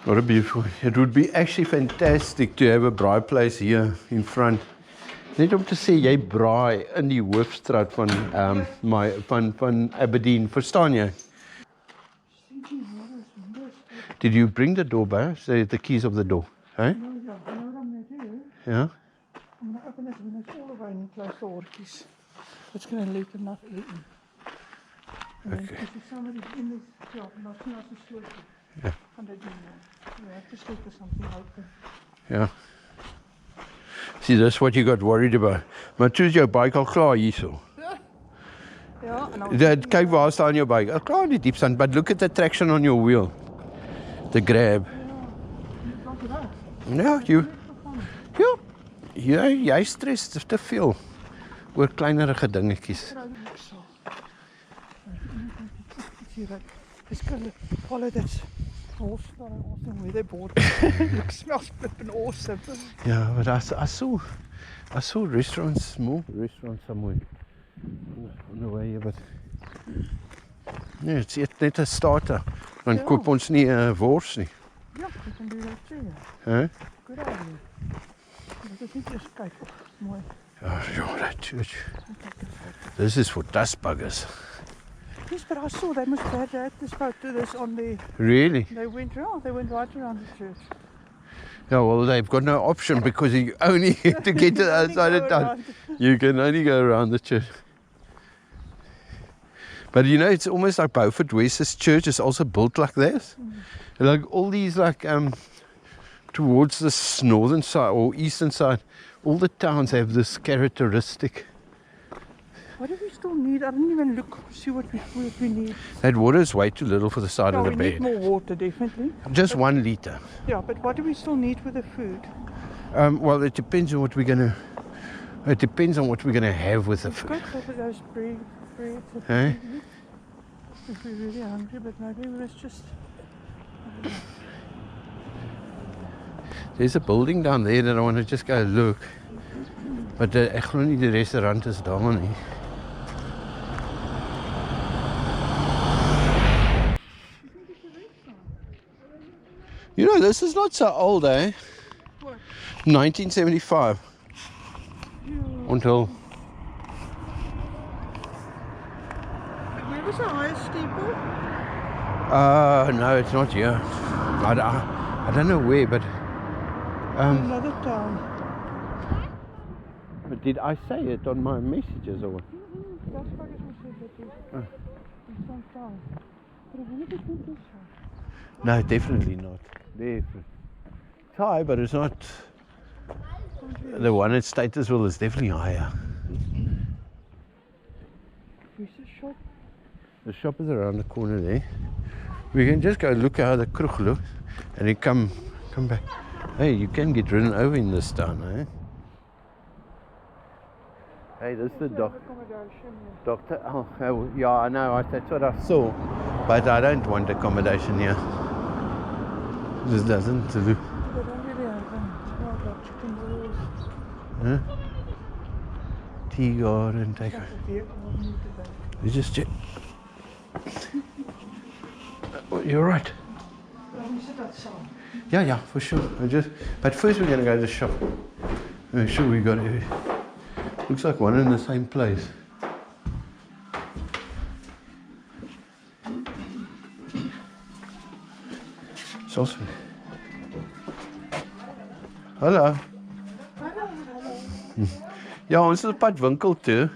What a beautiful. It would be actually fantastic to have a braai place here in front. Net om te sê jy braai in die hoofstraat van van Aberdeen, verstaan jy? Did you bring the doorbell? Say the keys of the door, hè? No, yeah, you know what I'm going to do? Ja. I'm going to open it when it's all the way and close the doortjes. It's going to leak enough air in. And Okay. if somebody's in this job, not as a sleutel. Yeah. And they do that. You have to sleep with something open. Ja. See, that's what you got worried about. Maar toe is jou bike al klaar hierso. Yeah, and Kyk waar staan jou bike. Al klaar in die diepstand, but look at the traction on your wheel. The grab. Ja, jy stres te veel oor kleinerige dingetjies. It's going to follow that horse. Awesome way they bought it. It smells flipping awesome. Yeah, but I saw restaurants, small restaurants somewhere on the way here, but yeah, it's net 'n starter. Dan koop ons nie 'n wors nie. Yeah, we can do that too. Hè? Good idea. Let us just kyk. Mooi. Ja, that church. This is for dust buggers. Yes, but I saw they must have had this boat to this on the. Really? They went right around the church. Yeah, well, they've got no option because you only to get to the other side of town. You can only go around the church. But you know, it's almost like Beaufort West's church is also built like this. Like all these, towards this northern side or eastern side, all the towns have this characteristic. What do we still need? I didn't even look, see what we need. That water is way too little for the side of the we bed. need more water, definitely. Just 1 liter. Yeah, but what do we still need with the food? Well, it depends on what we're gonna. It depends on what we're gonna have with the food. Got those breads. Hey? If we're really hungry, but maybe let's just. There's a building down there that I want to just go look. But ek glo nie die restaurant is daar nie. You know, this is not so old, eh? What? 1975. Until. Where was the highest steeple? No, it's not here. I don't know where, but. Another town. But did I say it on my messages or what? That's what it was. It's some town. But I wonder if it's this one. No, definitely not. Definitely. It's high, but it's not. The one at Statusville is definitely higher. Where's the shop? The shop is around the corner there. We can just go look at how the kroeg looks and then come back. Hey, you can get ridden over in this town, eh? Hey, this is the doctor. Oh, yeah, I know. That's what I saw. But I don't want accommodation here. This doesn't look. They don't really have them. Chicken balls. Huh? Tea garden, take Like a vehicle we need today. You just check. You're right. Let me sit outside. Yeah, for sure. But first we're going to go to the shop. Make sure we got it. Looks like one in the same place. It's awesome. Hallo. Ja, ons is op pad winkel toe.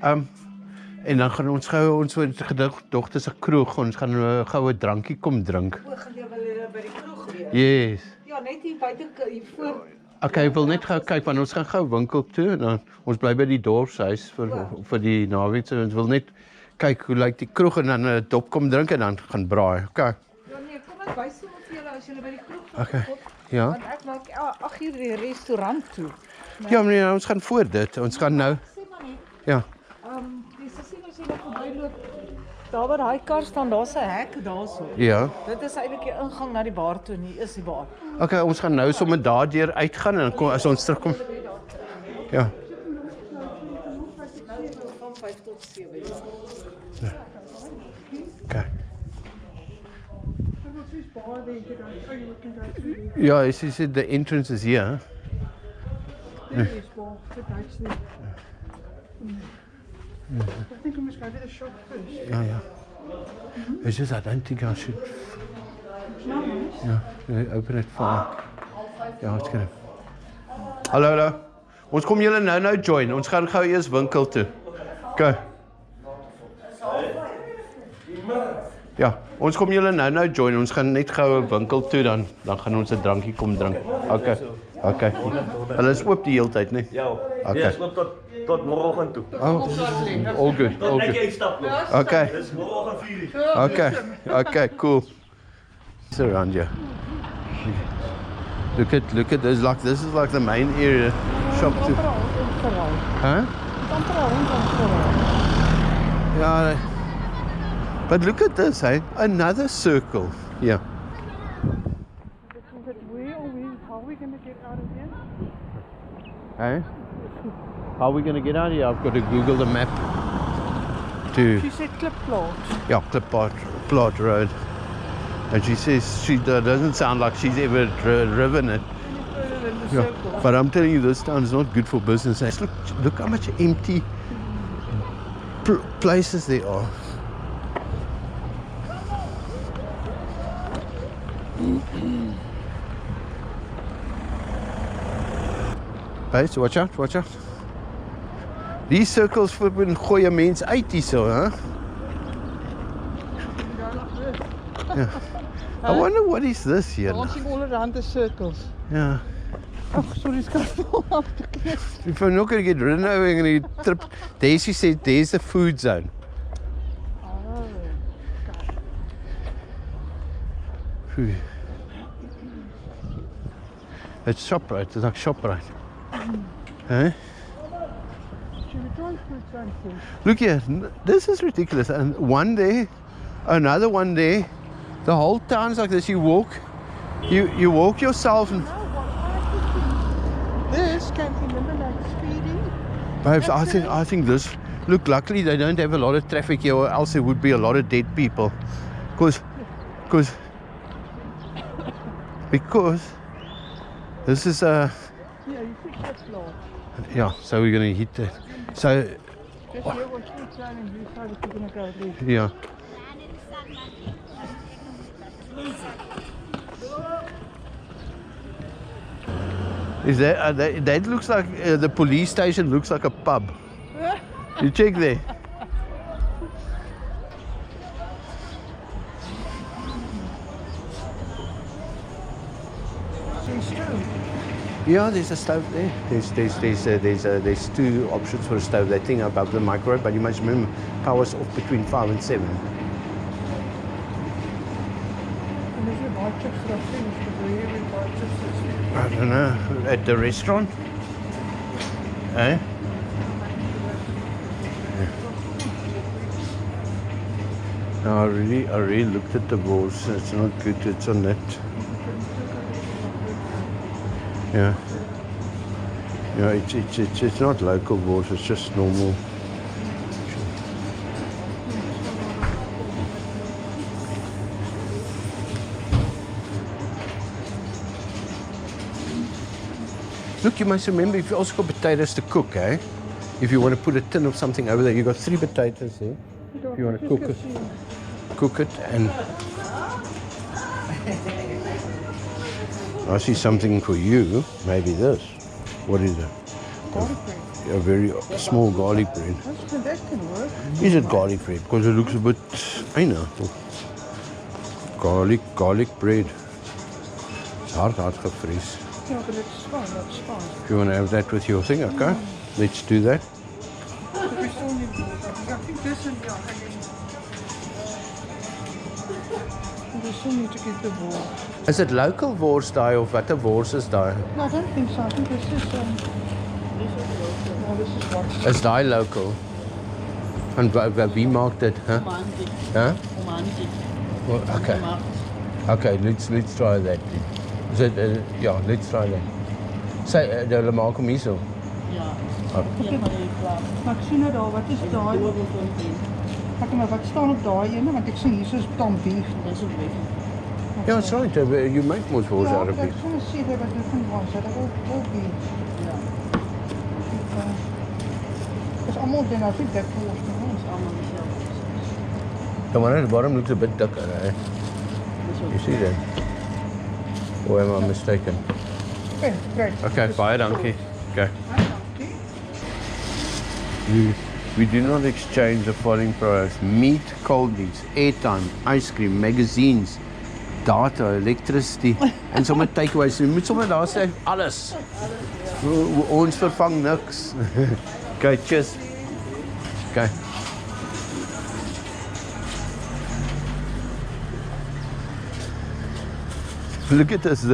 En dan gaan ons gou ons dogter se kroeg, ons gaan gou 'n drankie kom drink. O, gaan jy wel by die kroeg weer? Yes. Ja, net hier buite hier voor. Okay, ek wil net gou kyk want ons gaan gou winkel toe en dan ons bly by die dorpshuis vir die naweek. So ons wil net kyk hoe lyk die kroeg en dan 'n dop kom drink en dan gaan braai. Okay. Ja nee, kom ek wys sommer vir julle as julle by die kroeg gaan. Okay. Ja. Want ek maak 8 uur die restaurant toe. Ja, meneer, ons gaan voor dit. Ons gaan nou. Sê maar net. Ja. Dis as jy nou verbyloop. Daar waar daai kar staan, daar's 'n hek daarso. Ja. Dit is eintlik die ingang na die bar toe, nie is die bar. Okay, ons gaan nou sommer daardeur uitgaan en dan kom as ons terugkom. Ja. 5 tot 7. Okay. What's this bar there? Oh, you can go through. Yeah, she said the entrance is here. There is bar. The gate's there. I think we must go to the shop first. Yeah. It's just I don't think I should. Yeah, open it far. Ja, it's gonna. Hallo. Ons kom julle nou join. Ons gaan gou eers winkel toe. Okay. Ja, ons kom julle nou join. Ons gaan net gou 'n winkel toe dan gaan ons 'n drankie kom drink. Okay. Hulle is oop die hele tyd, né? Ja. Okay. Dis oop tot môreoggend toe. Oh, all good. Ek stap nog. Okay. Dis môreoggend 4:00. Okay, cool. It's around here. Look at this. This is like the main area. Shop too. Huh? Yeah. But look at this, hey? Another circle. Yeah. But how are we going to get out of here? Hey? How are we going to get out of here? I've got to Google the map. She said Klipplaat. Yeah, Klipplaat Road. And she says she doesn't sound like she's ever driven it. Yeah, but I'm telling you, this town is not good for business. Look how much empty places there are. Guys, watch out. These circles flipping gooi 'n mens uit hierso, huh? Yeah. I wonder what is this here now. Dancing all around the circles. Yeah. Oh, sorry, it's got off the cliff. If I'm not going to get rid of it, I'm going to trip. Daisy said there's the food zone. Oh, Phew. It's ShopRite. It's like ShopRite. Huh? should we try food zone first? Look here. This is ridiculous. And one there, another one there. The whole town's like this. You walk yourself and... This can eliminate speeding. Babes, I think this... Look, luckily they don't have a lot of traffic here, or else there would be a lot of dead people. Because this is a... Yeah, you pick that lot. Yeah, so we're going to hit it. So, Just here was food zone and you decided you're going to go there. yeah. Is that looks like the police station looks like a pub. You check there. Yeah, there's a stove there. There's two options for a stove. That thing above the microwave, but you must remember power's off between 5 and 7. And if you buy chips for that thing, it's where we buy chips. I don't know. At the restaurant? Eh? No, I really looked at the walls. It's not good. It's on that. Yeah. Yeah, it's not local walls. It's just normal. Look, you must remember, if you also got potatoes to cook, eh? If you want to put a tin of something over there, you got 3 potatoes there. If you want to cook it, and I see something for you. Maybe this. What is it? Garlic bread. A very small garlic bread. That can work. Is it garlic bread? Because it looks a bit, I know. Garlic bread. It's hard gevries. Yeah, but it's fine, that's fine. If you want to have that with your thing, okay? Let's do that. But we still need more. I think this and yeah, we still need to get the wall. Is it local wors daai of watter wors is daai? No, I don't think so. I think this is no, this is what? Is daai local? En wie maak dit? Huh? Huh? Well, okay. Okay, let's try that. Is it, yeah, let's try that. Say, hulle maak hom hierso. Ja. Oh. Hier gaan jy Maar ek sien nou daar, wat is daai? Ek maar wat staan op daai ene, want ek sien hier is dan beef. Dis ook weg. Yeah, it's right. You make more balls Ja, out of ek beef. sien see there was different ones, that are all beef. Ja, Dis almal dan as ek dik word, dis almal dieselfde. Come on, the bottom looks a bit thicker, eh? Dis You ook. see that? Or am I mistaken? Okay, great. Okay, bye, donkey. Okay. Dankie. We do not exchange the following products: meat, cold drinks, airtime, ice cream, magazines, data, electricity, en sommer takeaways. Jy moet sommer daar sê alles. Ons vervang niks. Okay, cheers. Okay. Look at this.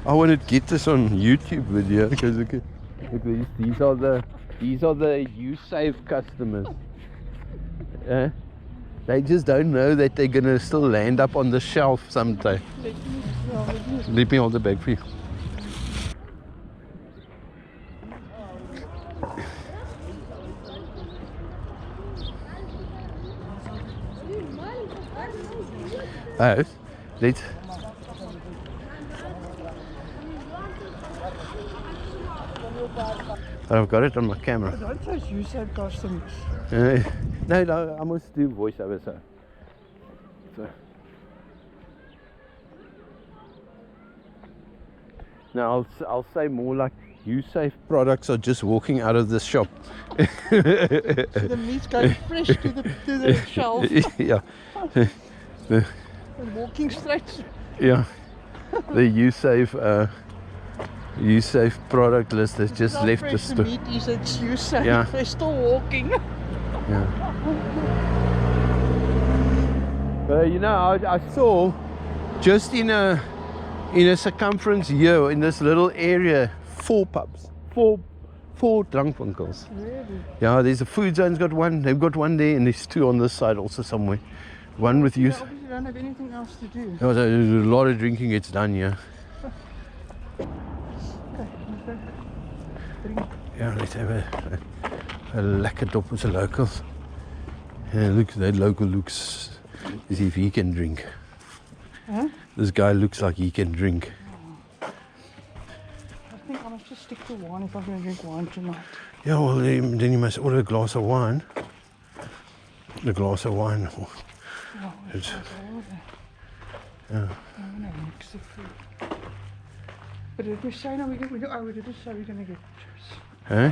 I want to get this on YouTube video because look at these are the U-Save customers. They just don't know that they're gonna still land up on the shelf sometime. Let me hold the bag for you. Oh, let's. I've got it on my camera. That says you said customers. No, I must do voiceover, so. Now I'll say more like U-Save products are just walking out of the shop. So the meat's going fresh to the shelf Yeah, and walking straight. yeah. The U-Save product list has just How left fresh the the store. meat is, it's you say. Yeah. They're still walking. Yeah. You know, I saw just in a circumference here in this little area 4 pubs, four drunk winkels. Really? Yeah, there's a food zone's got one. They've got one there, and there's 2 on this side also somewhere. One with They you. obviously don't have anything else to do. There's a lot of drinking gets done here. Okay, let's go. Drink. Yeah, let's have a lekker dop with the locals. Yeah, look, that local looks as if he can drink. Huh? This guy looks like he can drink. I think I must just stick to wine if I'm going to drink wine tonight. Yeah, well, then you must order a glass of wine. A glass of wine. Oh, It's, yeah. I'm going to mix the food. But did we say no? We did just say we're going to get chips. eh?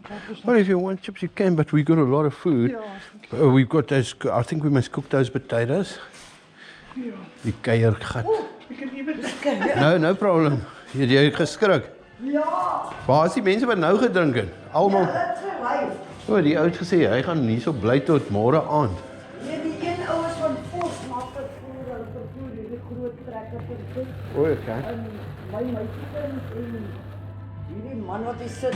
That was Well, if you want chips, you can, but we've got a lot of food. Yeah, I think We've got those, I think we must cook those potatoes. yeah. Die keiergat. We can even No problem. Het jy geskrik? Ja, Waar is die mense wat nou gedrink het? Almal. dit gewyf. O, die ou het gesê hy gaan hierso bly tot môre aand. Nee, die een ouens van Vosmat vervoer, hulle vervoer hierdie groot trekker vir O, okay. en my meisiekins en hierdie man wat hier sit.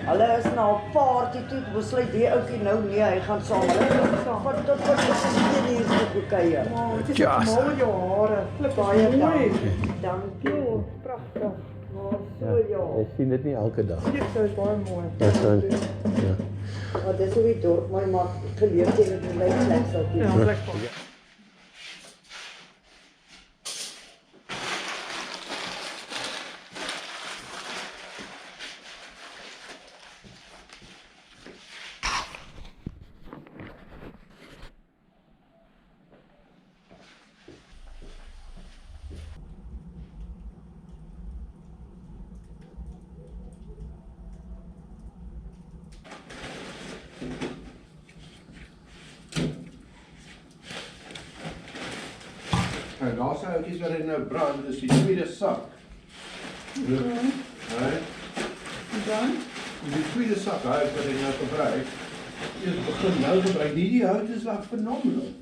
Hulle is na 'n party toe, besluit die ouetjie nou nee, hy gaan saam. Hulle gaan saam. Wat tot wat is dit hier so gekeier? Oh, het is Just. mal met jou hare. Flip Baie mooi. dankie. Oh, pragtig. Maar so ja. Jy sien dit nie elke dag. Dit is baie mooi. Ja, so. Ja. Maar dis hoe die dorp my maak geleenthede te lyk slegs dat jy. Ja, lekker. Nou, daar sou ouetjies wat hy nou brand, dis die tweede sak. Right? Dan? Die tweede sak hout wat hy nou gebruik. Eers begin nou gebruik. Hierdie hout is like phenomenal.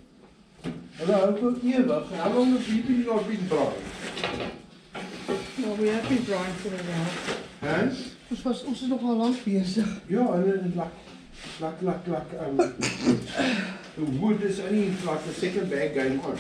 Hulle hou vir ewig. How long have you been brand? Well, we have been drying for a while. Hè? Ons is nogal lank bezig. Ja, en dit like the wood is only like the second bag going on.